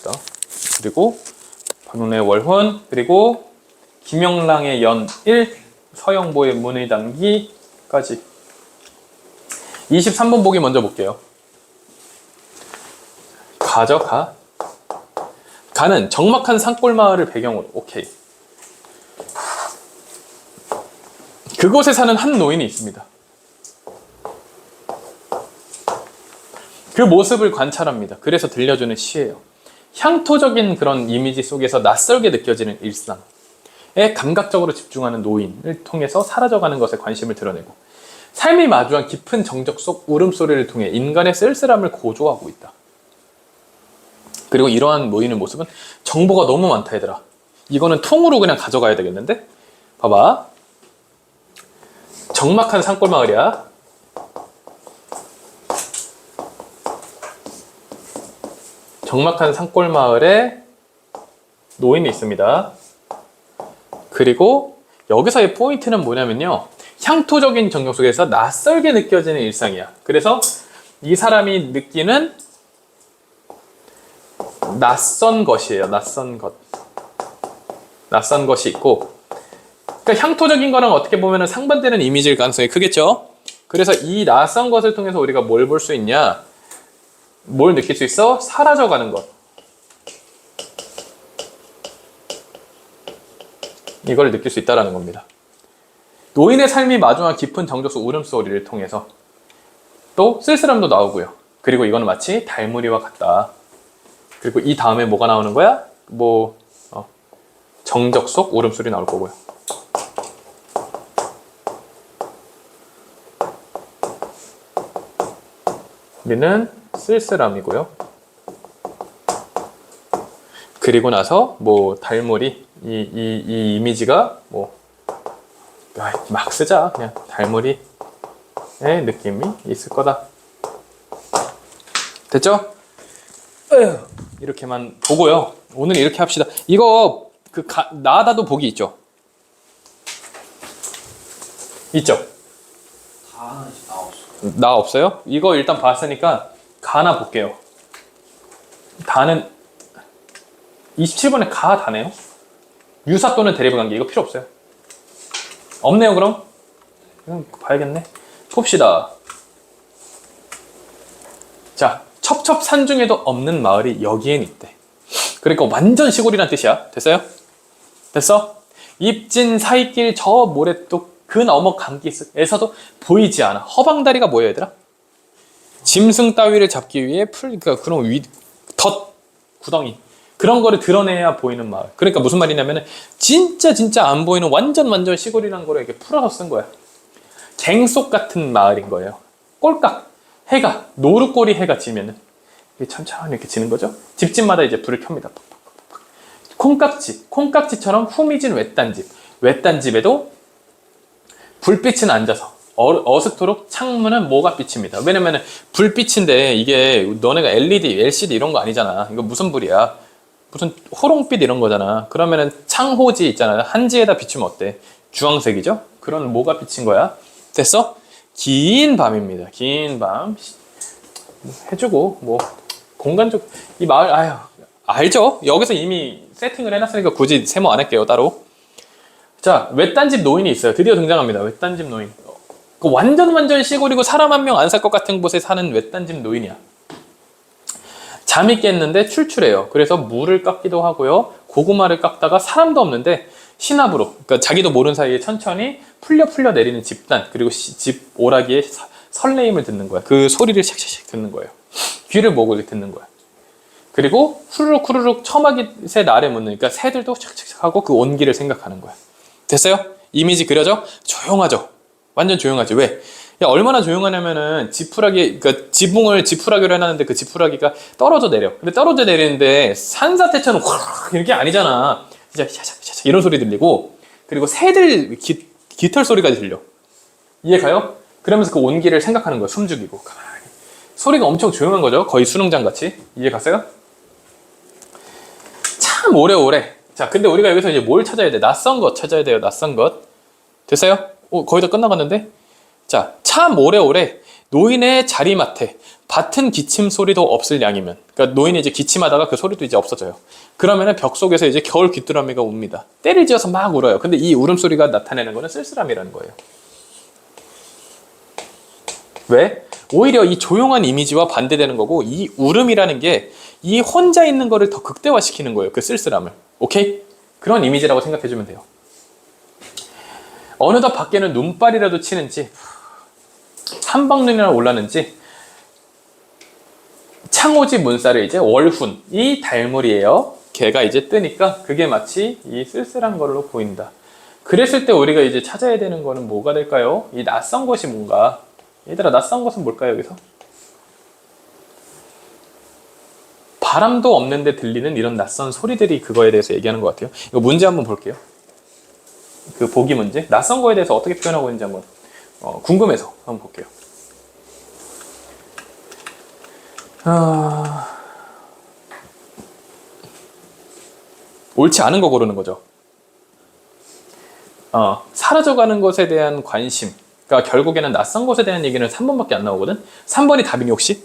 있어. 그리고 박론의 월훈, 그리고 김영랑의 연1, 서영보의 문의 담기까지. 23번 보기 먼저 볼게요. 가죠, 가. 가는 적막한 산골마을을 배경으로. 오케이. 그곳에 사는 한 노인이 있습니다. 그 모습을 관찰합니다. 그래서 들려주는 시예요. 향토적인 그런 이미지 속에서 낯설게 느껴지는 일상에 감각적으로 집중하는 노인을 통해서 사라져가는 것에 관심을 드러내고, 삶이 마주한 깊은 정적 속 울음소리를 통해 인간의 쓸쓸함을 고조하고 있다. 그리고 이러한 노인의 모습은 정보가 너무 많다 얘들아. 이거는 통으로 그냥 가져가야 되겠는데? 봐봐. 적막한 산골마을이야. 적막한 산골마을에 노인이 있습니다. 그리고 여기서의 포인트는 뭐냐면요, 향토적인 정경 속에서 낯설게 느껴지는 일상이야. 그래서 이 사람이 느끼는 낯선 것이에요. 낯선 것. 낯선 것이 있고, 그러니까 향토적인 거랑 어떻게 보면 상반되는 이미지일 가능성이 크겠죠. 그래서 이 낯선 것을 통해서 우리가 뭘 볼 수 있냐, 뭘 느낄 수 있어? 사라져가는 것. 이걸 느낄 수 있다는 겁니다. 노인의 삶이 마주한 깊은 정적 속 울음소리를 통해서 또 쓸쓸함도 나오고요. 그리고 이거는 마치 달무리와 같다. 그리고 이 다음에 뭐가 나오는 거야? 정적 속 울음소리 나올 거고요. 우리는 쓸쓸함이고요. 그리고 나서 달무리, 이 이미지가 막 쓰자. 그냥 달무리의 느낌이 있을 거다. 됐죠? 이렇게만 보고요. 오늘 이렇게 합시다. 이거 나다도 보기 있죠? 있죠? 나 없어요? 이거 일단 봤으니까 가나 볼게요. 다는 27번에 가 다네요. 유사 또는 대립 관계 이거 필요 없어요. 없네요. 그럼 봐야겠네. 봅시다. 자, 첩첩산 중에도 없는 마을이 여기엔 있대. 그러니까 완전 시골이란 뜻이야. 됐어요? 됐어? 입진 사이길 저 모래뚝 그 너머 강기슭에서도 보이지 않아. 허방다리가 뭐야 얘들아? 짐승 따위를 잡기 위해 그러니까 그런 덫 구덩이 그런 거를 드러내야 보이는 마을. 그러니까 무슨 말이냐면은 진짜 안 보이는 완전 시골이란 거를 이렇게 풀어서 쓴 거야. 갱속 같은 마을인 거예요. 꼴깍 해가 노루꼬리 해가 지면은 천천히 이렇게 지는 거죠. 집집마다 이제 불을 켭니다. 콩깍지처럼 후미진 외딴 집에도 불빛은 앉아서 어슷토록 창문은 뭐가 빛입니다. 왜냐면은 불빛인데 이게 너네가 LED, LCD 이런 거 아니잖아. 이거 무슨 불이야? 무슨 호롱빛 이런 거잖아. 그러면은 창호지 있잖아. 한지에다 비추면 어때? 주황색이죠? 그런 뭐가 빛인 거야? 됐어? 긴 밤입니다. 긴 밤 해주고 공간적 이 마을 알죠? 여기서 이미 세팅을 해놨으니까 굳이 세모 안 할게요. 따로. 자, 외딴집 노인이 있어요. 드디어 등장합니다. 외딴집 노인. 완전 시골이고 사람 한 명 안 살 것 같은 곳에 사는 외딴집 노인이야. 잠이 깼는데 출출해요. 그래서 물을 깎기도 하고요. 고구마를 깎다가 사람도 없는데 시납으로, 그러니까 자기도 모르는 사이에 천천히 풀려 내리는 집단, 그리고 집 오라기의 설레임을 듣는 거야. 그 소리를 샥샥샥 듣는 거예요. 귀를 모으고 듣는 거야. 그리고 후루룩 처마기 새 날에 묻는, 그러니까 새들도 착착착 하고 그 온기를 생각하는 거야. 됐어요? 이미지 그려져? 조용하죠? 완전 조용하지. 왜? 야, 얼마나 조용하냐면은 지푸라기, 그러니까 지붕을 지푸라기로 해놨는데 그 지푸라기가 떨어져 내려. 근데 떨어져 내리는데 산사태처럼 확 이렇게 아니잖아. 진짜 샤샤샤 이런 소리 들리고, 그리고 새들 깃털 소리까지 들려. 이해 가요? 그러면서 그 온기를 생각하는 거야. 숨죽이고 가만히. 소리가 엄청 조용한 거죠. 거의 수능장 같이. 이해 갔어요? 참 오래오래. 자, 근데 우리가 여기서 이제 뭘 찾아야 돼? 낯선 것 찾아야 돼요. 낯선 것. 됐어요? 거의 다 끝나갔는데? 자, 참 오래오래 노인의 자리맡에 밭은 기침 소리도 없을 양이면, 그러니까 노인이 이제 기침하다가 그 소리도 이제 없어져요. 그러면은 벽 속에서 이제 겨울 귀뚜라미가 웁니다. 때를 지어서 막 울어요. 근데 이 울음소리가 나타내는 거는 쓸쓸함이라는 거예요. 왜? 오히려 이 조용한 이미지와 반대되는 거고, 이 울음이라는 게 이 혼자 있는 거를 더 극대화시키는 거예요. 그 쓸쓸함을. 오케이? 그런 이미지라고 생각해주면 돼요. 어느덧 밖에는 눈발이라도 치는지 한방눈이나 올랐는지 창호지 문살에 이제 월훈, 이 달물이에요. 걔가 이제 뜨니까 그게 마치 이 쓸쓸한 걸로 보인다. 그랬을 때 우리가 이제 찾아야 되는 거는 뭐가 될까요? 이 낯선 것이 뭔가. 얘들아, 낯선 것은 뭘까요, 여기서? 바람도 없는데 들리는 이런 낯선 소리들이 그거에 대해서 얘기하는 것 같아요. 이거 문제 한번 볼게요. 그 보기 문제. 낯선 거에 대해서 어떻게 표현하고 있는지 한번 궁금해서 한번 볼게요. 옳지 않은 거 고르는 거죠. 사라져가는 것에 대한 관심. 그러니까 결국에는 낯선 것에 대한 얘기는 3번밖에 안 나오거든. 3번이 답이니 혹시?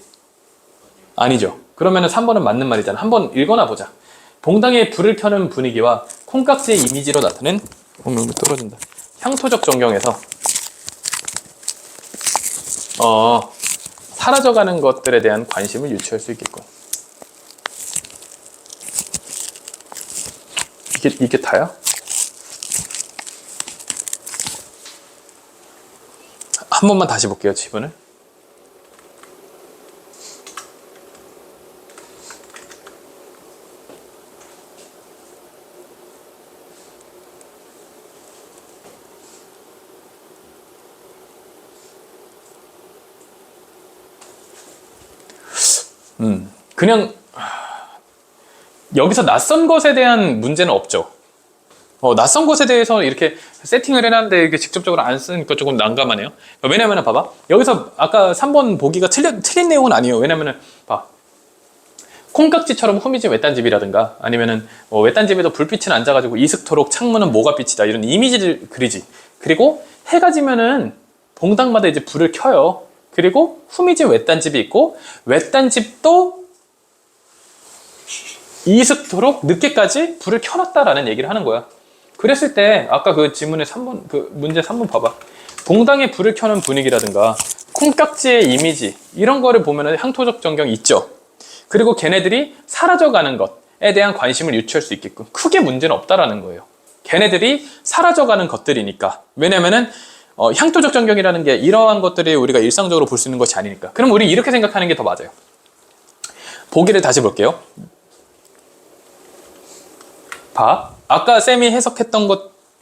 아니죠. 그러면은 3번은 맞는 말이잖아. 한번 읽어나 보자. 봉당에 불을 켜는 분위기와 콩깍지의 이미지로 나타낸 떨어진다. 향토적 전경에서 사라져가는 것들에 대한 관심을 유치할 수 있겠군. 이게 다야? 한 번만 다시 볼게요, 지분을. 그냥 여기서 낯선 것에 대한 문제는 없죠. 낯선 것에 대해서 이렇게 세팅을 해놨는데 이게 직접적으로 안 쓰니까 조금 난감하네요. 왜냐면은 봐봐. 여기서 아까 3번 보기가 틀린 내용은 아니에요. 왜냐면은 봐. 콩깍지처럼 후미진 외딴 집이라든가 아니면은 외딴 집에도 불빛은 안 져가지고 이슥토록 창문은 모가빛이다. 이런 이미지를 그리지. 그리고 해가 지면은 봉당마다 이제 불을 켜요. 그리고 후미진 외딴 집이 있고 외딴 집도 이슥토록 늦게까지 불을 켜놨다라는 얘기를 하는 거야. 그랬을 때 아까 그 지문의 3번 그 문제 3번 봐봐. 봉당에 불을 켜는 분위기라든가 콩깍지의 이미지 이런 거를 보면은 향토적 전경이 있죠. 그리고 걔네들이 사라져가는 것에 대한 관심을 유치할 수 있게끔 크게 문제는 없다라는 거예요. 걔네들이 사라져가는 것들이니까. 왜냐면은 향토적 전경이라는 게 이러한 것들이 우리가 일상적으로 볼 수 있는 것이 아니니까. 그럼 우리 이렇게 생각하는 게 더 맞아요. 보기를 다시 볼게요. 봐. 아까 쌤이 해석했던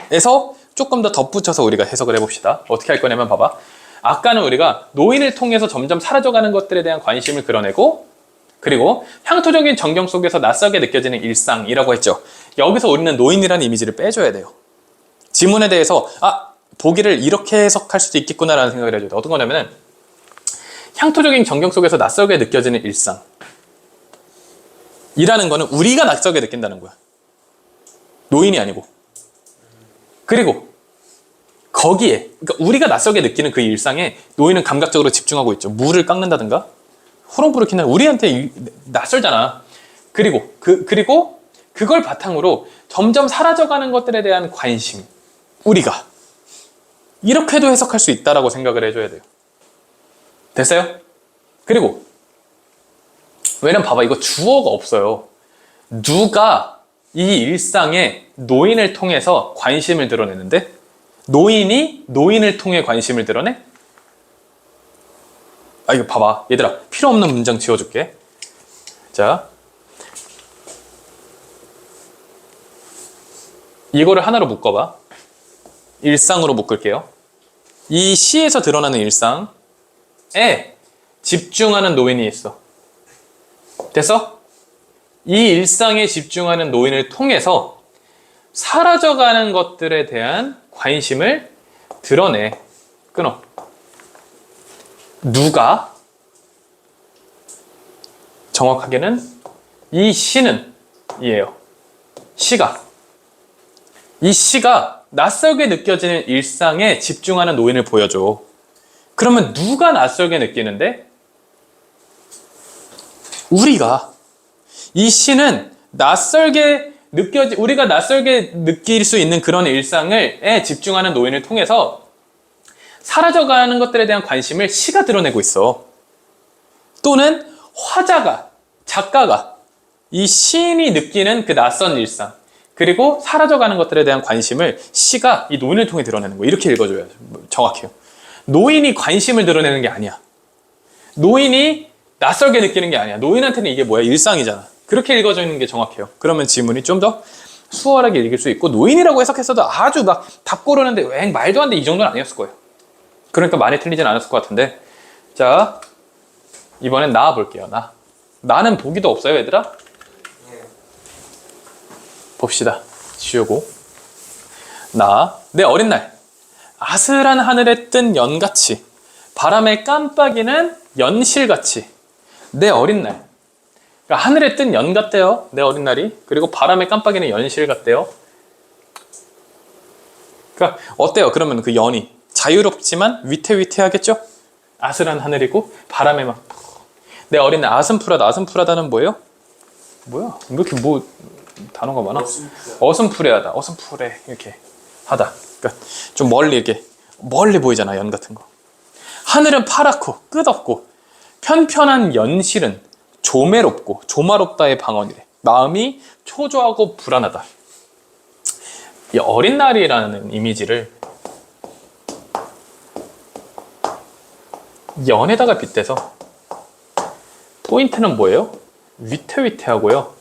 것에서 조금 더 덧붙여서 우리가 해석을 해봅시다. 어떻게 할 거냐면 봐봐. 아까는 우리가 노인을 통해서 점점 사라져가는 것들에 대한 관심을 그려내고 그리고 향토적인 전경 속에서 낯설게 느껴지는 일상이라고 했죠. 여기서 우리는 노인이라는 이미지를 빼줘야 돼요. 지문에 대해서 보기를 이렇게 해석할 수도 있겠구나라는 생각을 해줘야 돼. 어떤 거냐면은 향토적인 전경 속에서 낯설게 느껴지는 일상 이라는 거는 우리가 낯설게 느낀다는 거야. 노인이 아니고. 그리고 거기에 그러니까 우리가 낯설게 느끼는 그 일상에 노인은 감각적으로 집중하고 있죠. 물을 깎는다든가 호롱불을 킨다. 우리한테 낯설잖아. 그리고 그리고 그걸 바탕으로 점점 사라져가는 것들에 대한 관심. 우리가 이렇게도 해석할 수 있다라고 생각을 해줘야 돼요. 됐어요? 그리고 왜냐면 봐봐. 이거 주어가 없어요. 누가 이 일상에 노인을 통해서 관심을 드러내는데 노인이 노인을 통해 관심을 드러내? 이거 봐봐. 얘들아. 필요 없는 문장 지워줄게. 자. 이거를 하나로 묶어봐. 일상으로 묶을게요. 이 시에서 드러나는 일상에 집중하는 노인이 있어. 됐어? 이 일상에 집중하는 노인을 통해서 사라져가는 것들에 대한 관심을 드러내. 끊어. 누가? 정확하게는 이 시는 이에요. 시가. 이 시가 낯설게 느껴지는 일상에 집중하는 노인을 보여줘. 그러면 누가 낯설게 느끼는데? 우리가. 이 시는 우리가 낯설게 느낄 수 있는 그런 일상에 집중하는 노인을 통해서 사라져가는 것들에 대한 관심을 시가 드러내고 있어. 또는 작가가 이 시인이 느끼는 그 낯선 일상, 그리고 사라져가는 것들에 대한 관심을 시가 이 노인을 통해 드러내는 거야. 이렇게 읽어줘야 정확해요. 노인이 관심을 드러내는 게 아니야. 노인이 낯설게 느끼는 게 아니야. 노인한테는 이게 뭐야? 일상이잖아. 그렇게 읽어주는 게 정확해요. 그러면 지문이 좀 더 수월하게 읽을 수 있고, 노인이라고 해석했어도 아주 막 답 고르는데 왜 말도 안 돼, 이 정도는 아니었을 거예요. 그러니까 많이 틀리진 않았을 것 같은데. 자, 이번엔 나 볼게요. 나는 보기도 없어요, 얘들아? 봅시다. 지우고. 내 어린 날, 아슬한 하늘에 뜬 연같이, 바람에 깜빡이는 연실같이. 내 어린 날, 그러니까 하늘에 뜬 연 같대요, 내 어린 날이. 그리고 바람에 깜빡이는 연실 같대요. 그러니까 어때요? 그러면 그 연이 자유롭지만 위태위태하겠죠? 아슬한 하늘이고 바람에 막. 내 어린 날, 아슴푸라다는 뭐예요? 뭐야? 왜 이렇게 단어가 많아? 어슴푸레하다. 어슴푸레 이렇게 하다. 그러니까 좀 멀리 보이잖아, 연 같은 거. 하늘은 파랗고 끝없고 편편한 연실은 조마롭다의 방언이래. 마음이 초조하고 불안하다. 이 어린 날이라는 이미지를 연에다가 빗대서, 포인트는 뭐예요? 위태위태하고요,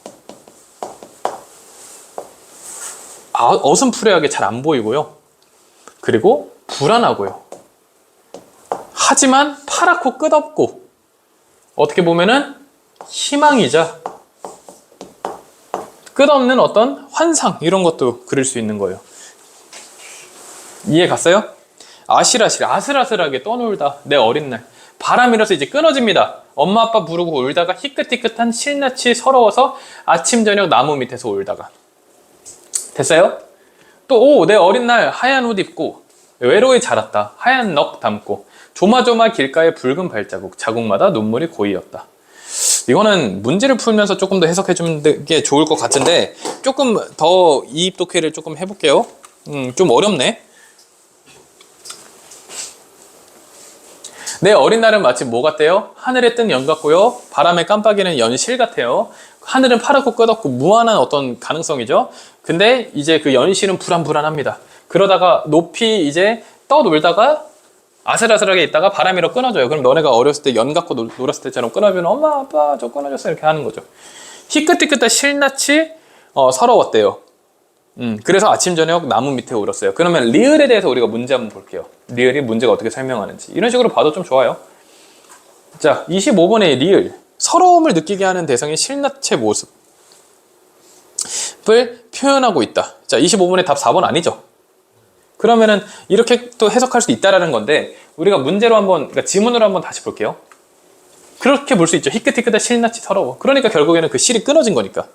어슴푸레하게 잘 안 보이고요, 그리고 불안하고요. 하지만 파랗고 끝없고, 어떻게 보면은 희망이자 끝없는 어떤 환상, 이런 것도 그릴 수 있는 거예요. 이해 갔어요? 아슬아슬하게 떠놀다. 내 어린 날, 바람이라서 이제 끊어집니다. 엄마 아빠 부르고 울다가 희끗희끗한 실낯이 서러워서 아침 저녁 나무 밑에서 울다가. 됐어요? 또 내 어린 날, 하얀 옷 입고 외로이 자랐다. 하얀 넋 담고 조마조마 길가의 붉은 발자국, 자국마다 눈물이 고이었다. 이거는 문제를 풀면서 조금 더 해석해 주는 게 좋을 것 같은데, 조금 더 이입 독해를 조금 해볼게요. 좀 어렵네. 내 어린 날은 마치 뭐 같대요? 하늘에 뜬 연 같고요, 바람에 깜빡이는 연실 같아요. 하늘은 파랗고 끝없고 무한한 어떤 가능성이죠. 근데 이제 그 연실은 불안합니다. 그러다가 높이 이제 떠놀다가 아슬아슬하게 있다가 바람이로 끊어져요. 그럼 너네가 어렸을 때 연 갖고 놀았을 때처럼 끊어주면 엄마 아빠 저 끊어졌어 이렇게 하는 거죠. 희끗희끗한 실낯이 서러웠대요. 그래서 아침 저녁 나무 밑에 울었어요. 그러면 리을에 대해서 우리가 문제 한번 볼게요. 리을이 문제가 어떻게 설명하는지. 이런 식으로 봐도 좀 좋아요. 자, 25번의 리을. 서러움을 느끼게 하는 대상의 실낯의 모습을 표현하고 있다. 자, 25번의 답 4번 아니죠? 그러면은 이렇게 또 해석할 수 있다라는 건데, 우리가 문제로 그러니까 지문으로 한번 다시 볼게요. 그렇게 볼 수 있죠. 희끗희끗한 실낯이 서러워. 그러니까 결국에는 그 실이 끊어진 거니까.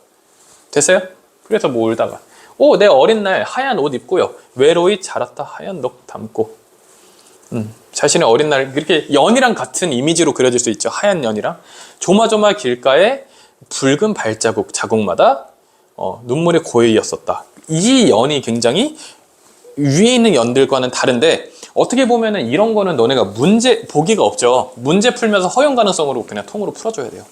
됐어요? 그래서 뭐 울다가. 내 어린 날 하얀 옷 입고요, 외로이 자랐다. 하얀 넋 담고. 자신의 어린 날, 이렇게 연이랑 같은 이미지로 그려질 수 있죠. 하얀 연이랑. 조마조마 길가에 붉은 발자국, 자국마다 눈물의 고이였었다. 이 연이 굉장히 위에 있는 연들과는 다른데, 어떻게 보면은 이런 거는 너네가 문제 보기가 없죠. 문제 풀면서 허용 가능성으로 그냥 통으로 풀어줘야 돼요.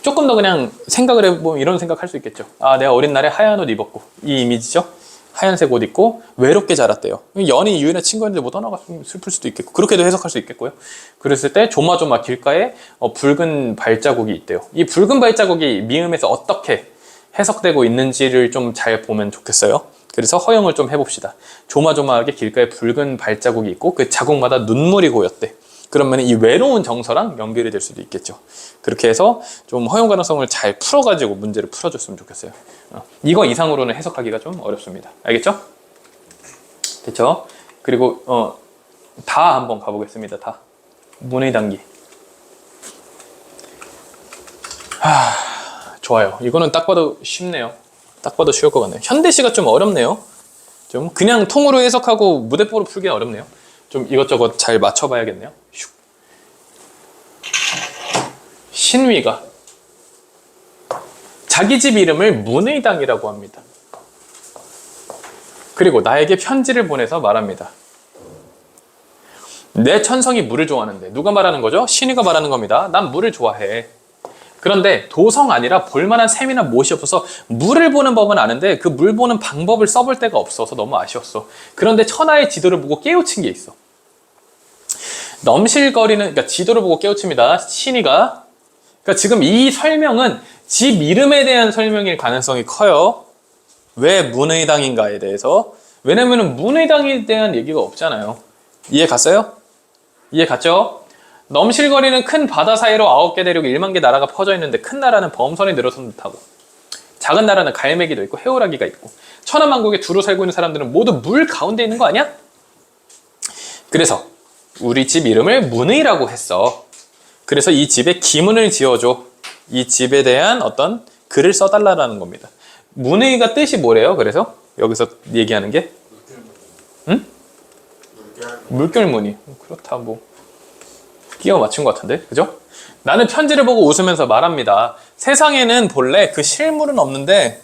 조금 더 그냥 생각을 해보면 이런 생각할 수 있겠죠. 내가 어린 날에 하얀 옷 입었고, 이 이미지죠. 하얀색 옷 입고 외롭게 자랐대요. 연이 유인의 친구인데 못 떠나갔으면 슬플 수도 있겠고, 그렇게도 해석할 수 있겠고요. 그랬을 때 조마조마 길가에 붉은 발자국이 있대요. 이 붉은 발자국이 미음에서 어떻게 해석되고 있는지를 좀 잘 보면 좋겠어요. 그래서 허용을 좀 해봅시다. 조마조마하게 길가에 붉은 발자국이 있고 그 자국마다 눈물이 고였대. 그러면 이 외로운 정서랑 연결이 될 수도 있겠죠. 그렇게 해서 좀 허용 가능성을 잘 풀어가지고 문제를 풀어줬으면 좋겠어요. 이거 이상으로는 해석하기가 좀 어렵습니다. 알겠죠? 됐죠? 그리고 다 한번 가보겠습니다. 다. 문의 단기. 좋아요. 이거는 딱 봐도 쉽네요. 딱 봐도 쉬울 것 같네요. 현대시가 좀 어렵네요. 좀 그냥 통으로 해석하고 무대뽀로 풀기는 어렵네요. 좀 이것저것 잘 맞춰봐야겠네요. 슉. 신위가 자기 집 이름을 문의당이라고 합니다. 그리고 나에게 편지를 보내서 말합니다. 내 천성이 물을 좋아하는데. 누가 말하는 거죠? 신위가 말하는 겁니다. 난 물을 좋아해. 그런데 도성 아니라 볼만한 샘이나 못이 없어서 물을 보는 법은 아는데 그 물 보는 방법을 써볼 데가 없어서 너무 아쉬웠어. 그런데 천하의 지도를 보고 깨우친 게 있어. 넘실거리는, 그러니까 지도를 보고 깨우칩니다. 신이가. 그러니까 지금 이 설명은 집 이름에 대한 설명일 가능성이 커요. 왜 문의당인가에 대해서. 왜냐면은 문의당에 대한 얘기가 없잖아요. 이해 갔어요? 이해 갔죠? 넘실거리는 큰 바다 사이로 9개 대륙 1만 개 나라가 퍼져 있는데 큰 나라는 범선이 늘어선 듯하고 작은 나라는 갈매기도 있고 해오라기가 있고 천하만국에 두루 살고 있는 사람들은 모두 물 가운데 있는 거 아니야? 그래서 우리 집 이름을 문의라고 했어. 그래서 이 집에 기문을 지어줘. 이 집에 대한 어떤 글을 써달라는 겁니다. 문의가 뜻이 뭐래요? 그래서 여기서 얘기하는 게 응? 물결무늬. 그렇다 뭐 끼워 맞춘 것 같은데, 그죠? 나는 편지를 보고 웃으면서 말합니다. 세상에는 본래 그 실물은 없는데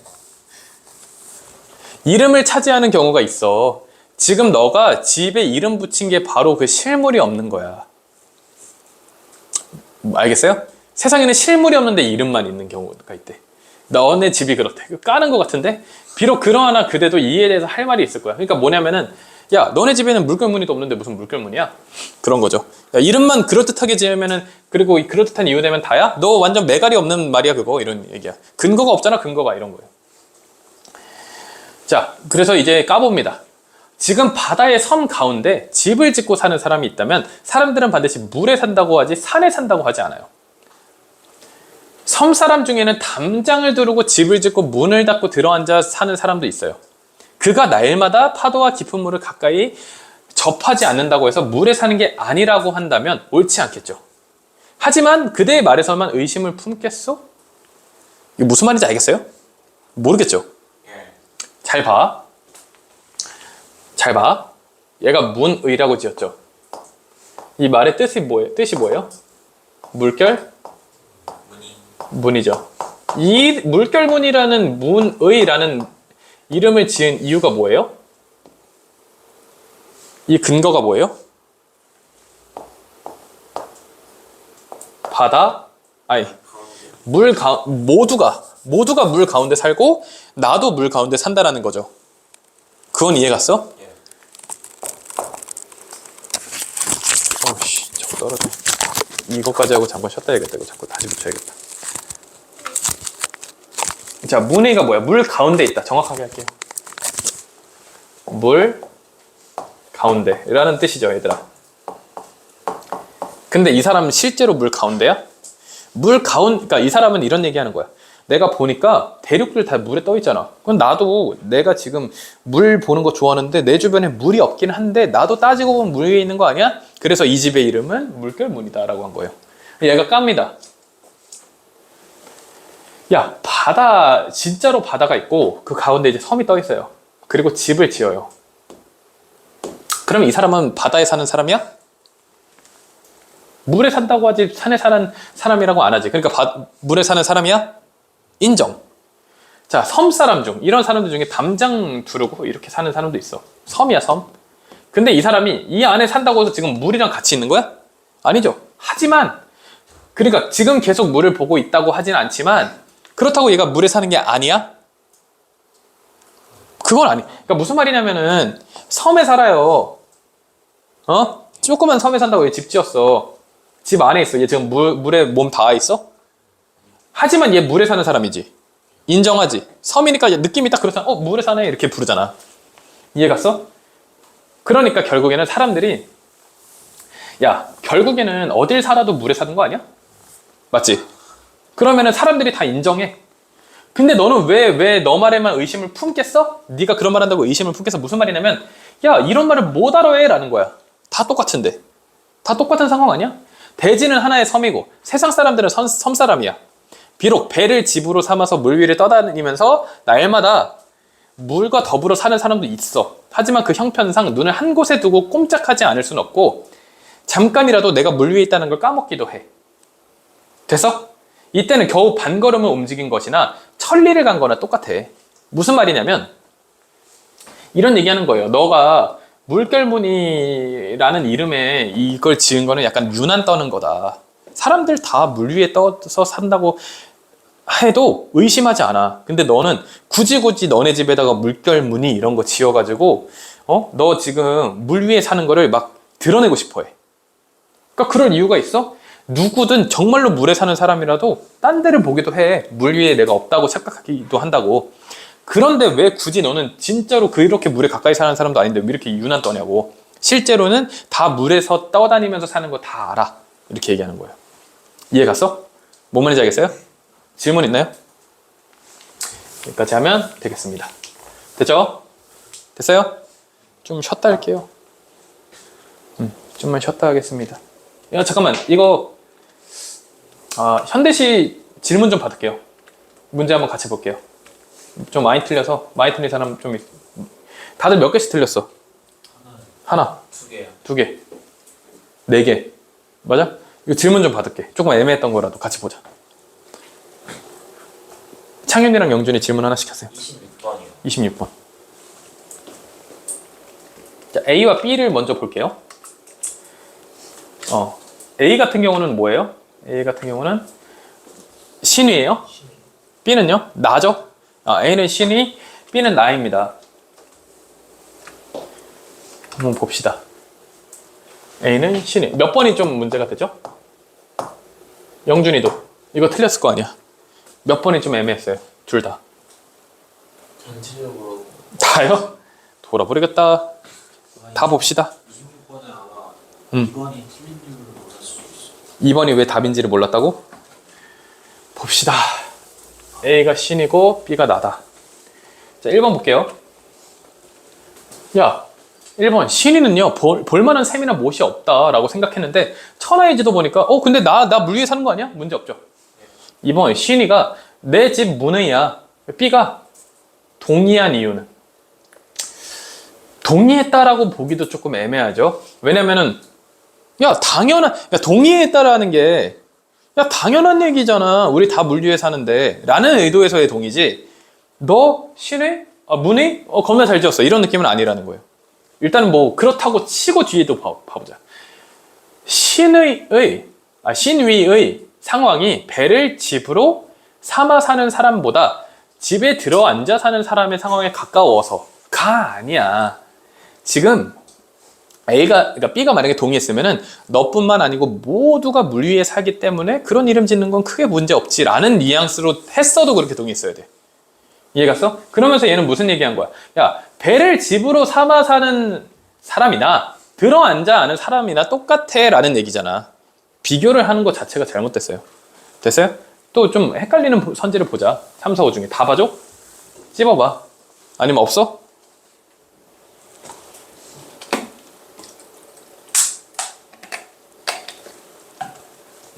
이름을 차지하는 경우가 있어. 지금 너가 집에 이름 붙인 게 바로 그 실물이 없는 거야. 알겠어요? 세상에는 실물이 없는데 이름만 있는 경우가 있대. 너네 집이 그렇대. 까는 것 같은데 비록 그러하나 그대도 이에 대해서 할 말이 있을 거야. 그러니까 뭐냐면은 야, 너네 집에는 물결무늬도 없는데 무슨 물결무늬야? 그런 거죠. 야, 이름만 그럴듯하게 지으면은, 그리고 그럴듯한 이유 되면 다야? 너 완전 매갈이 없는 말이야 그거. 이런 얘기야. 근거가 없잖아. 근거가. 이런 거예요. 자, 그래서 이제 까봅니다. 지금 바다의 섬 가운데 집을 짓고 사는 사람이 있다면 사람들은 반드시 물에 산다고 하지 산에 산다고 하지 않아요. 섬 사람 중에는 담장을 두르고 집을 짓고 문을 닫고 들어앉아 사는 사람도 있어요. 그가 날마다 파도와 깊은 물을 가까이 접하지 않는다고 해서 물에 사는 게 아니라고 한다면 옳지 않겠죠. 하지만 그대의 말에서만 의심을 품겠소? 이게 무슨 말인지 알겠어요? 모르겠죠? 잘 봐. 잘 봐. 얘가 문의라고 지었죠. 이 말의 뜻이 뭐예요? 물결? 문이죠. 이 물결문이라는 문의라는 이름을 지은 이유가 뭐예요? 이 근거가 뭐예요? 바다, 아니 모두가 물 가운데 살고 나도 물 가운데 산다라는 거죠. 그건 이해 갔어? 어우씨, 자꾸 떨어져. 이거까지 하고 잠깐 쉬었다 해야겠다. 이거 자꾸 다시 붙여야겠다. 자, 문의가 뭐야? 물 가운데 있다. 정확하게 할게요. 물 가운데 라는 뜻이죠, 얘들아. 근데 이 사람은 실제로 물 가운데야? 그러니까 이 사람은 이런 얘기하는 거야. 내가 보니까 대륙들 다 물에 떠 있잖아. 그럼 나도 내가 지금 물 보는 거 좋아하는데 내 주변에 물이 없긴 한데 나도 따지고 보면 물 위에 있는 거 아니야? 그래서 이 집의 이름은 물결문이다 라고 한 거예요. 얘가 깝니다. 야, 진짜로 바다가 있고 그 가운데 이제 섬이 떠 있어요. 그리고 집을 지어요. 그럼 이 사람은 바다에 사는 사람이야? 물에 산다고 하지 산에 사는 사람이라고 안 하지. 그러니까 물에 사는 사람이야? 인정. 자, 섬 사람 중 이런 사람들 중에 담장 두르고 이렇게 사는 사람도 있어. 섬이야, 섬. 근데 이 사람이 이 안에 산다고 해서 지금 물이랑 같이 있는 거야? 아니죠. 하지만 그러니까 지금 계속 물을 보고 있다고 하진 않지만 그렇다고 얘가 물에 사는 게 아니야? 그건 아니. 그러니까 무슨 말이냐면은 섬에 살아요. 조그만 섬에 산다고 얘 집 지었어. 집 안에 있어. 얘 지금 물에 몸 닿아 있어? 하지만 얘 물에 사는 사람이지. 인정하지. 섬이니까 느낌이 딱 그렇잖아. 물에 사네 이렇게 부르잖아. 이해 갔어? 그러니까 결국에는 사람들이 야, 결국에는 어딜 살아도 물에 사는 거 아니야? 맞지? 그러면은 사람들이 다 인정해. 근데 너는 왜 너 말에만 의심을 품겠어? 네가 그런 말 한다고 의심을 품겠어? 무슨 말이냐면 야, 이런 말을 못 알아 해 라는 거야. 다 똑같은데. 다 똑같은 상황 아니야? 대지는 하나의 섬이고 세상 사람들은 섬 사람이야. 비록 배를 집으로 삼아서 물 위를 떠다니면서 날마다 물과 더불어 사는 사람도 있어. 하지만 그 형편상 눈을 한 곳에 두고 꼼짝하지 않을 수는 없고 잠깐이라도 내가 물 위에 있다는 걸 까먹기도 해. 됐어? 이때는 겨우 반걸음을 움직인 것이나 천리를 간 거나 똑같아. 무슨 말이냐면 이런 얘기하는 거예요. 너가 물결무늬라는 이름에 이걸 지은 거는 약간 유난 떠는 거다. 사람들 다 물 위에 떠서 산다고 해도 의심하지 않아. 근데 너는 굳이 너네 집에다가 물결무늬 이런 거 지어가지고 너 지금 물 위에 사는 거를 막 드러내고 싶어 해. 그러니까 그럴 이유가 있어? 누구든 정말로 물에 사는 사람이라도 딴 데를 보기도 해. 물 위에 내가 없다고 착각하기도 한다고. 그런데 왜 굳이 너는 진짜로 그렇게 물에 가까이 사는 사람도 아닌데 왜 이렇게 유난 떠냐고. 실제로는 다 물에서 떠다니면서 사는 거 다 알아. 이렇게 얘기하는 거예요. 이해 갔어? 뭔 말인지 알겠어요? 질문 있나요? 여기까지 하면 되겠습니다. 됐죠? 됐어요? 좀 쉬었다 할게요. 좀만 쉬었다 하겠습니다. 야, 잠깐만, 이거 현대시 질문 좀 받을게요. 문제 한번 같이 볼게요. 좀 많이 틀려서 많이 틀린 사람 좀 다들 몇 개씩 틀렸어? 하나. 두 개요. 두 개. 네 개. 맞아? 이거 질문 좀 받을게. 조금 애매했던 거라도 같이 보자. 창윤이랑 영준이 질문 하나씩 하세요. 26번이요. 26번. 자, A와 B를 먼저 볼게요. A 같은 경우는 뭐예요? A 같은 경우는 신이에요. B는요? 나죠? A는 신이, B는 나입니다. 한번 봅시다. A는 신이. 몇 번이 좀 문제가 되죠? 영준이도. 이거 틀렸을 거 아니야. 몇 번이 좀 애매했어요. 둘 다. 전체적으로 다요? 돌아버리겠다. 다 봅시다. 26번에 아마 2번이 틀린 이유를 못할 수도 있어. 2번이 왜 답인지를 몰랐다고? 봅시다. A가 신이고 B가 나다. 자, 1번 볼게요. 야, 1번 신이는요 볼만한 샘이나 못이 없다라고 생각했는데 천하의 지도 보니까 근데 나 물 위에 사는 거 아니야? 문제 없죠. 2번 신이가 내 집 문의야. B가 동의한 이유는 동의했다라고 보기도 조금 애매하죠. 왜냐면은 동의했다라는 게 당연한 얘기잖아. 우리 다 물 위에 사는데 라는 의도에서의 동의지 너 신의 문의 겁나 잘 지었어 이런 느낌은 아니라는 거예요. 일단은 뭐 그렇다고 치고 뒤에도 봐보자. 신위의 상황이 배를 집으로 삼아 사는 사람보다 집에 들어앉아 사는 사람의 상황에 가까워서가 아니야. 지금 그러니까 B가 만약에 동의했으면은 너뿐만 아니고 모두가 물 위에 살기 때문에 그런 이름 짓는 건 크게 문제 없지라는 뉘앙스로 했어도 그렇게 동의했어야 돼. 이해 갔어? 그러면서 얘는 무슨 얘기한 거야? 야, 배를 집으로 삼아 사는 사람이나 들어앉아 아는 사람이나 똑같아 라는 얘기잖아. 비교를 하는 것 자체가 잘못됐어요. 됐어요? 또 좀 헷갈리는 선지를 보자. 3, 4, 5 중에 다 봐줘? 찝어봐. 아니면 없어?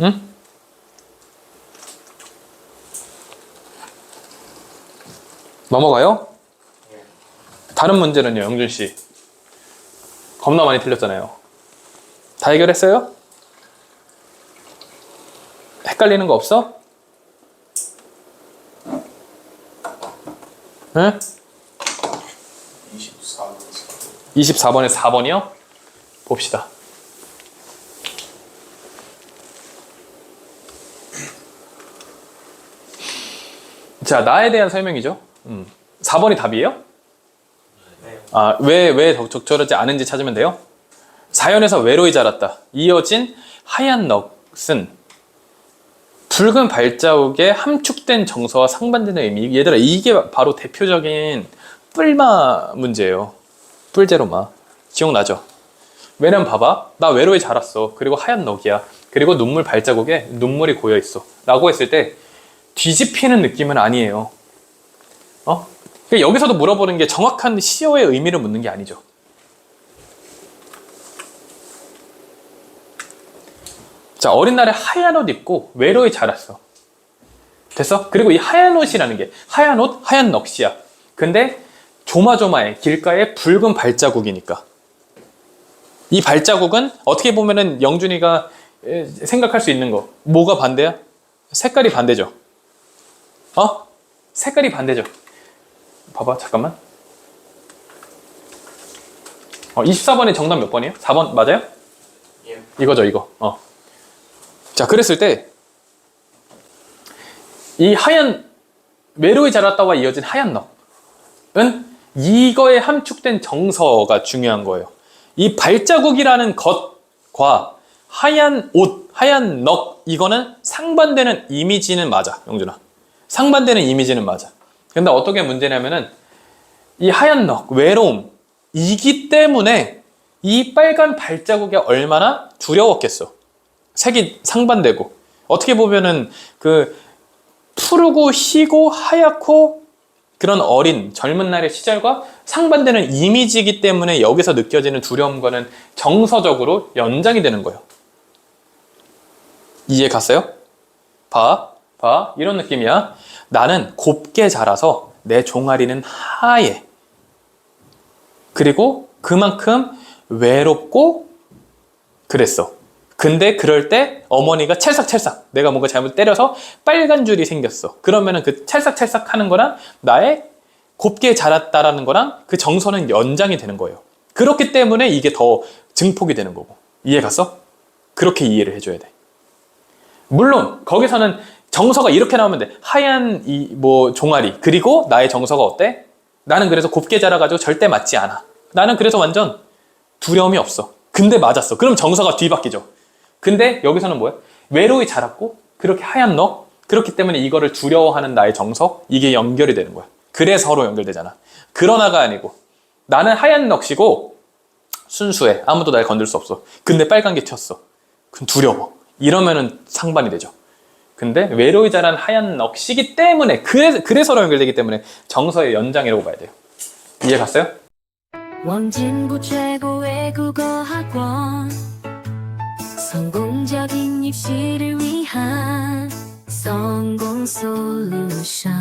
응? 넘어가요? 다른 문제는요, 영준씨. 겁나 많이 틀렸잖아요. 다 해결했어요? 헷갈리는 거 없어? 응? 24번에 4번이요? 봅시다. 자, 나에 대한 설명이죠. 4번이 답이에요? 네. 왜 적절하지 않은지 찾으면 돼요. 자연에서 외로이 자랐다. 이어진 하얀 넋은 붉은 발자국에 함축된 정서와 상반되는 의미. 얘들아, 이게 바로 대표적인 뿔마 문제예요. 뿔제로마. 기억나죠? 왜냐면 봐봐. 나 외로이 자랐어. 그리고 하얀 넋이야. 그리고 눈물 발자국에 눈물이 고여있어. 라고 했을 때 뒤집히는 느낌은 아니에요. 그러니까 여기서도 물어보는 게 정확한 시어의 의미를 묻는 게 아니죠. 자, 어린 날에 하얀 옷 입고 외로이 자랐어. 됐어? 그리고 이 하얀 옷이라는 게 하얀 옷, 하얀 넋이야. 근데 조마조마해. 길가에 붉은 발자국이니까. 이 발자국은 어떻게 보면은 영준이가 생각할 수 있는 거. 뭐가 반대야? 색깔이 반대죠. 색깔이 반대죠. 봐봐, 잠깐만. 24번이 정답 몇 번이에요? 4번 맞아요? 예. 이거죠, 이거. 자, 그랬을 때 이 하얀 외로이 자랐다와 이어진 하얀 넉은 이거에 함축된 정서가 중요한 거예요. 이 발자국이라는 것과 하얀 옷, 하얀 넉, 이거는 상반되는 이미지는 맞아, 영준아. 상반되는 이미지는 맞아. 근데 어떻게 문제냐면은 이 하얀 넉, 외로움, 이기 때문에 이 빨간 발자국이 얼마나 두려웠겠어. 색이 상반되고. 어떻게 보면은 그 푸르고 희고 하얗고 그런 어린 젊은 날의 시절과 상반되는 이미지이기 때문에 여기서 느껴지는 두려움과는 정서적으로 연장이 되는 거예요. 이해 갔어요? 봐. 이런 느낌이야. 나는 곱게 자라서 내 종아리는 하얘. 그리고 그만큼 외롭고 그랬어. 근데 그럴 때 어머니가 찰싹찰싹 내가 뭔가 잘못 때려서 빨간 줄이 생겼어. 그러면은 그 찰싹찰싹 하는 거랑 나의 곱게 자랐다라는 거랑 그 정서는 연장이 되는 거예요. 그렇기 때문에 이게 더 증폭이 되는 거고. 이해 갔어? 그렇게 이해를 해줘야 돼. 물론 거기서는 정서가 이렇게 나오면 돼. 하얀 종아리 그리고 나의 정서가 어때? 나는 그래서 곱게 자라가지고 절대 맞지 않아. 나는 그래서 완전 두려움이 없어. 근데 맞았어. 그럼 정서가 뒤바뀌죠. 근데 여기서는 뭐야? 외로이 자랐고 그렇게 하얀 너 그렇기 때문에 이거를 두려워하는 나의 정서 이게 연결이 되는 거야. 그래서 서로 연결되잖아. 그러나가 아니고 나는 하얀 넋이고 순수해. 아무도 날 건들 수 없어. 근데 빨간 게 튀었어. 그럼 두려워. 이러면은 상반이 되죠. 근데 외로이 자란 하얀 넋이기 때문에 그래서 서로 연결되기 때문에 정서의 연장이라고 봐야 돼요. 이해 갔어요? 원진구 최고의 국어학원 성공적인 입시를 위한 성공 솔루션